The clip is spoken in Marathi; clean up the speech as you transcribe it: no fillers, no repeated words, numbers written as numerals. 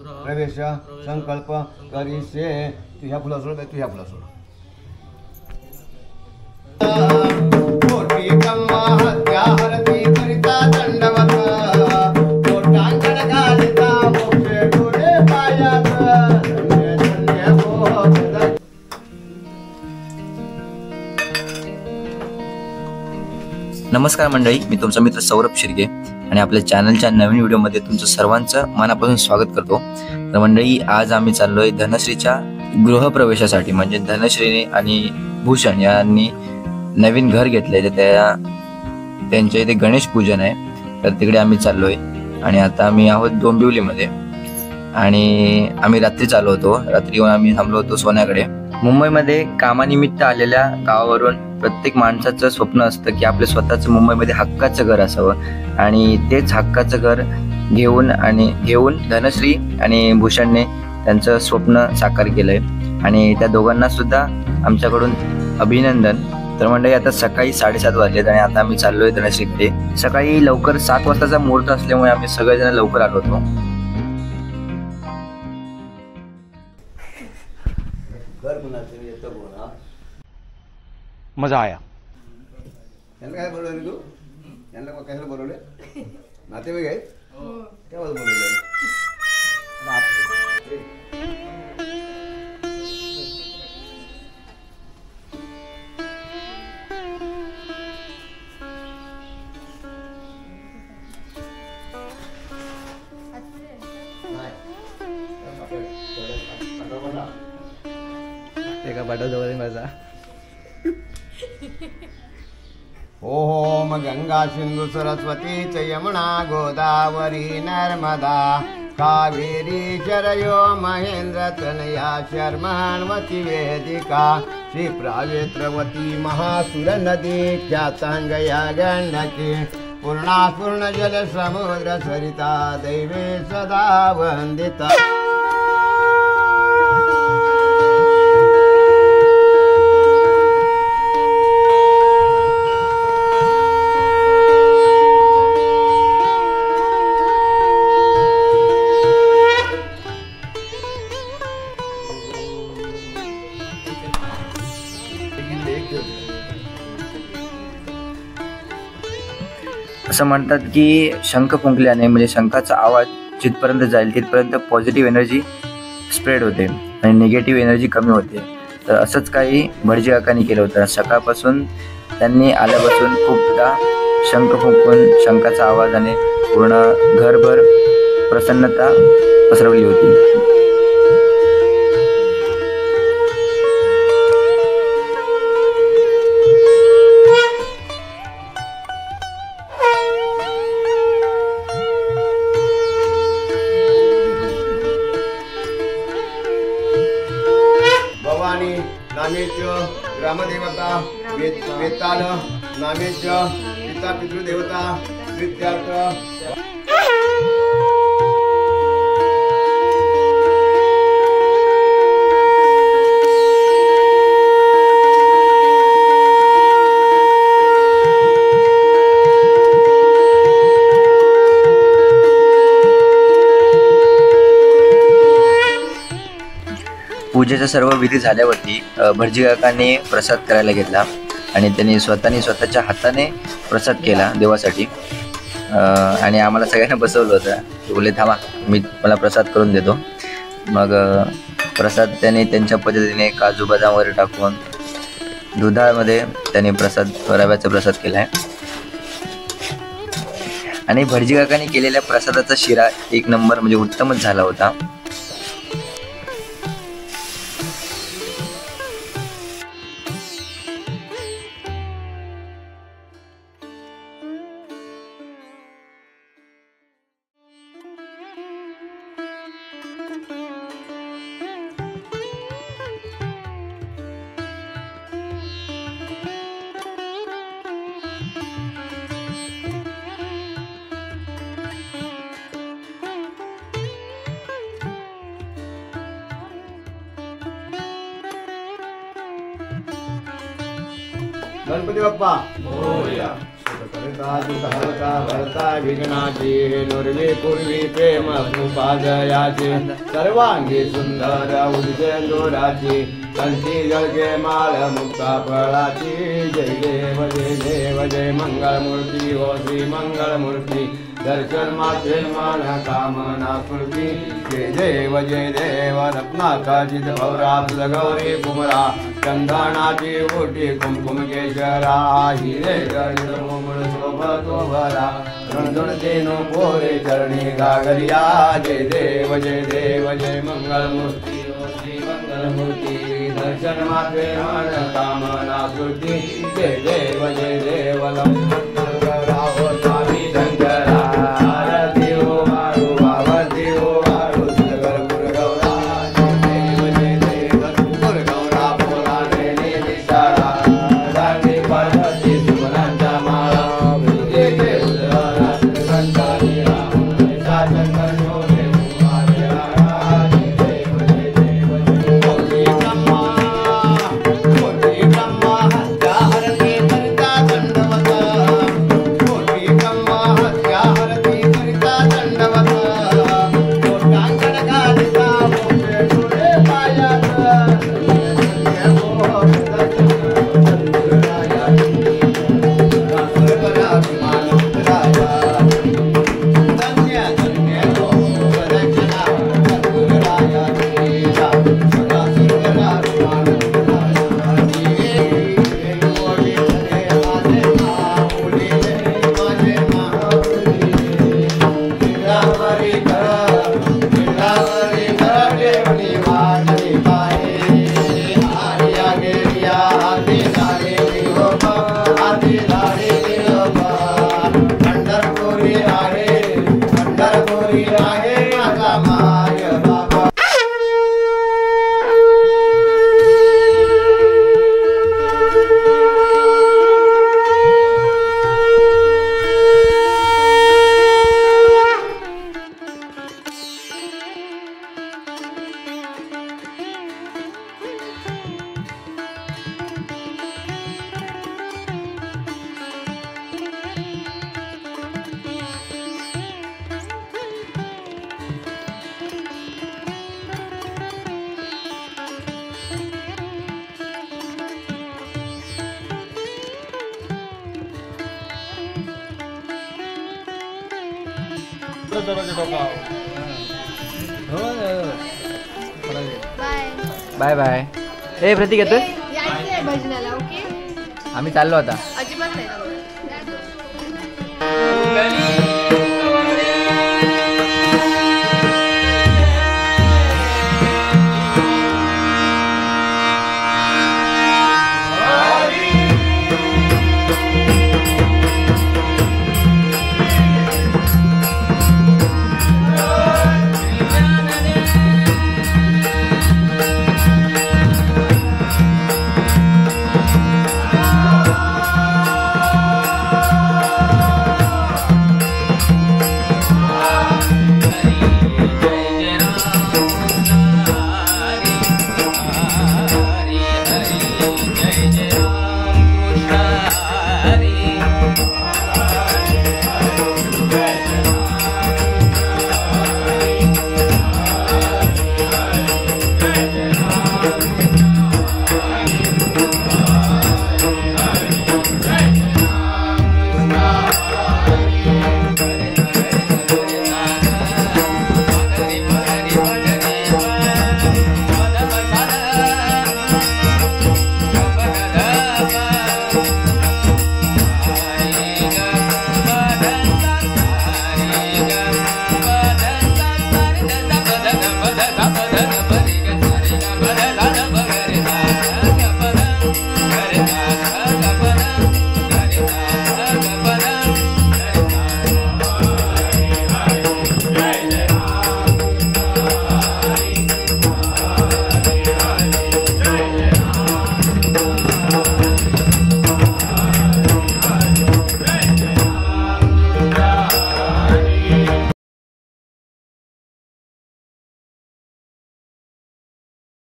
प्रवेश संकल्प करिष्ये. तू ह्या फुला सोड, तू ह्या फुला सोड. नमस्कार मंडळी, मी तुमचा मित्र सौरभ शिर्के आणि आपल्या चॅनलच्या नवीन व्हिडिओमध्ये तुमचं सर्वांचं मनापासून स्वागत करतो. तर मंडळी, आज आम्ही चाललोय धनश्रीच्या गृहप्रवेशासाठी. म्हणजे धनश्रीने आणि भूषण यांनी नवीन घर घेतलंय, तर त्यांच्या इथे गणेश पूजन आहे. तर तिकडे आम्ही चाललोय आणि आता आम्ही आहोत डोंबिवलीमध्ये. आणि आम्ही रात्री आलो होतो. रात्री येऊन आम्ही थांबलो होतो सोन्याकडे. मुंबईमध्ये कामानिमित्त आलेल्या गावावरून प्रत्येक माणसाचं स्वप्न असतं की आपलं स्वतःचं मुंबईमध्ये हक्काचं घर असावं. आणि तेच हक्काचं घर घेऊन धनश्री आणि भूषणने त्यांचं स्वप्न साकार केलंय. आणि त्या दोघांना सुद्धा आमच्याकडून अभिनंदन. तर मंडळी, आता सकाळी 7:30 वाजलेत आणि आता आम्ही चाललोय धनश्रीकडे. सकाळी लवकर 7 वाजताचा मुहूर्त असल्यामुळे आम्ही सगळेजण लवकर आलो होतो. मजा आया. यांना काय बोलवले तू? यांना कशाला बोलवले? नातेवाईक आहेत? तेव्हाच बोलवले. एका पाठवजवळ माझा. ओम गंगा सिंधु सरस्वती च यमुना गोदावरी नर्मदा कावेरी शरयो महेंद्र तनया शर्मान्वती वेदिका श्री प्रावेत्रवती महासुर नदी ख्यातांगया गंडकी पूर्ण जल समुद्र सरिता दैवे सदा वंदिता. असं म्हणतात की शंख फुंकल्याने म्हणजे शंखाचा आवाज जिथपर्यंत जाईल तिथपर्यंत पॉझिटिव्ह एनर्जी स्प्रेड होते आणि निगेटिव्ह एनर्जी कमी होते. तर असंच काही भटजी काकांनी केलं होतं. सकाळपासून त्यांनी आल्यापासून खूपदा शंख फुंकून शंखाच्या आवाजाने पूर्ण घरभर प्रसन्नता पसरवली होती. नामेच ग्रामदेवता वेताल नामेच पिता पितृदेवता विद्यार्थ. पूजेचा सर्व विधी झाल्यावरती भटजी काकांनी प्रसाद करायला घेतला आणि त्यांनी स्वतःच्या हाताने प्रसाद केला देवासाठी. आणि आम्हाला सगळ्यांना बसवलं होतं. ते बोलले थांबा, मी मला प्रसाद करून देतो. मग प्रसाद त्यांनी त्यांच्या पद्धतीने काजू बदाम वगैरे टाकून दुधामध्ये त्यांनी रव्याचा प्रसाद केला आहे. आणि भटजी काकांनी केलेल्या प्रसादाचा शिरा एक नंबर म्हणजे उत्तमच झाला होता. गणपती बाप्पा मोरया. सहता भरता विघ्नाची नुर्वी पूर्वी प्रेम कृपाजयाची सर्वांगी सुंदर उद्जेंदुराची कंठी जळके माळ मुक्ता फळाची जय देव जय मंगलमूर्ती हो श्री मंगलमूर्ती दर्शन मात्रे मन कामना स्फूर्ती जय देव रत्नाकाचित भौरात गौरी कुमरा चंदनाची ओटी कुमकुम केशरा हिरे गणित मुळ शोभतो भरा ऋणधुणतेनो पोरे चरणी गागरिया जय देव जय मंगलमूर्ती हो श्री मंगलमूर्ती दर्शन मात्रे मन कामना स्फूर्ती जय देव राहो स्वामी शंकरा आरती हो मारू भावती हो मारू सगर गुरगौरा जय देव गुरगौरा बोला रे विशाळा दांडी पार्वती सुमनांचा माळा जय देव संतानीरा शासन शोभे कुमारा जय देव कोटी ब्रह्मा हत्या हरती करता दंडवत कोटी ब्रह्मा हत्या हरती करता दंडवत कोटांगण घालिता मोठे डोळे पायात बाय बाय. ए प्रतीक येतोय यायचंय भजनाला. ओके आम्ही चाललो आता.